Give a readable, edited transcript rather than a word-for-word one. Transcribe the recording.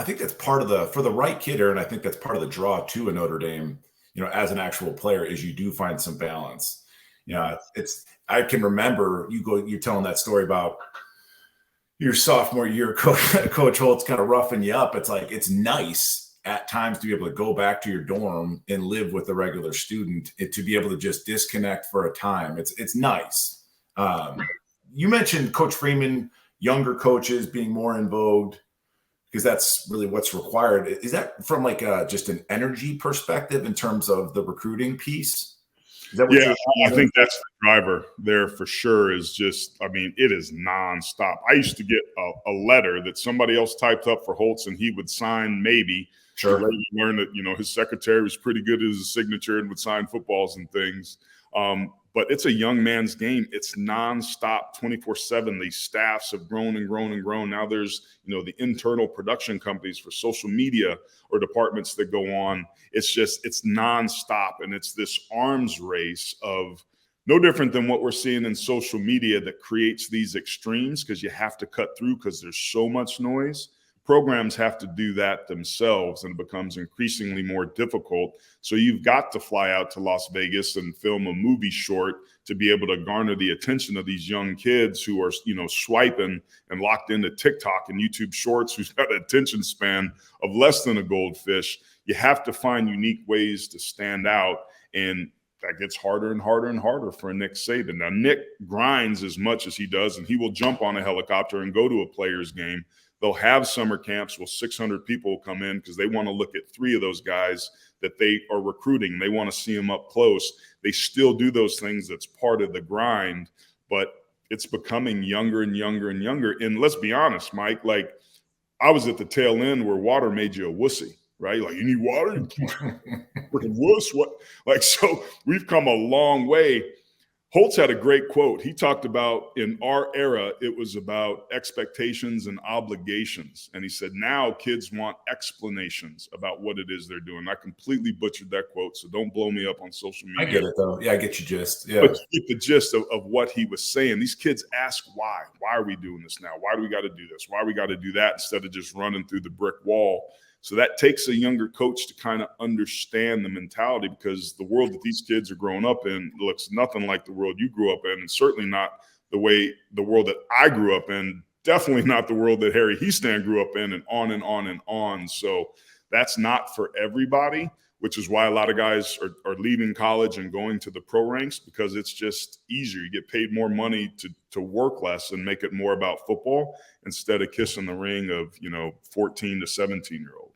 think that's part of for the right kid, Aaron, I think that's part of the draw to a Notre Dame, as an actual player, is you do find some balance. I can remember you're telling that story about your sophomore year, Coach Holtz kind of roughing you up. It's like, it's nice at times to be able to go back to your dorm and live with a regular student, to be able to just disconnect for a time. It's nice. You mentioned Coach Freeman, younger coaches being more in vogue, because that's really what's required. Is that from like just an energy perspective in terms of the recruiting piece? Is that what I think that's the driver there for sure. Is just, I mean, it is nonstop. I used to get a letter that somebody else typed up for Holtz, and he would sign maybe. Sure. Later learned that, his secretary was pretty good at his signature and would sign footballs and things. But it's a young man's game. It's nonstop, 24/7. These staffs have grown and grown and grown. Now there's, the internal production companies for social media or departments that go on. It's nonstop. And it's this arms race of no different than what we're seeing in social media that creates these extremes, because you have to cut through because there's so much noise. Programs have to do that themselves, and it becomes increasingly more difficult. So you've got to fly out to Las Vegas and film a movie short to be able to garner the attention of these young kids who are, swiping and locked into TikTok and YouTube Shorts, who's got an attention span of less than a goldfish. You have to find unique ways to stand out, and that gets harder and harder and harder for Nick Saban. Now, Nick grinds as much as he does, and he will jump on a helicopter and go to a player's game. They'll have summer camps where 600 people will come in because they want to look at 3 of those guys that they are recruiting. They want to see them up close. They still do those things. That's part of the grind, but it's becoming younger and younger and younger. And let's be honest, Mike, like, I was at the tail end where water made you a wussy, right? Like, you need water? Freaking wuss. What? Like, so we've come a long way. Holtz had a great quote. He talked about, in our era, it was about expectations and obligations. And he said, now kids want explanations about what it is they're doing. I completely butchered that quote, so don't blow me up on social media. I get it, though. Yeah, I get your gist. Yeah. But you get the gist of what he was saying. These kids ask why. Why are we doing this now? Why do we got to do this? Why we got to do that, instead of just running through the brick wall? So that takes a younger coach to kind of understand the mentality, because the world that these kids are growing up in looks nothing like the world you grew up in, and certainly not the world that I grew up in, definitely not the world that Harry Heastan grew up in, and on and on and on. So that's not for everybody, which is why a lot of guys are leaving college and going to the pro ranks, because it's just easier. You get paid more money to work less and make it more about football instead of kissing the ring of, 14 to 17-year-olds.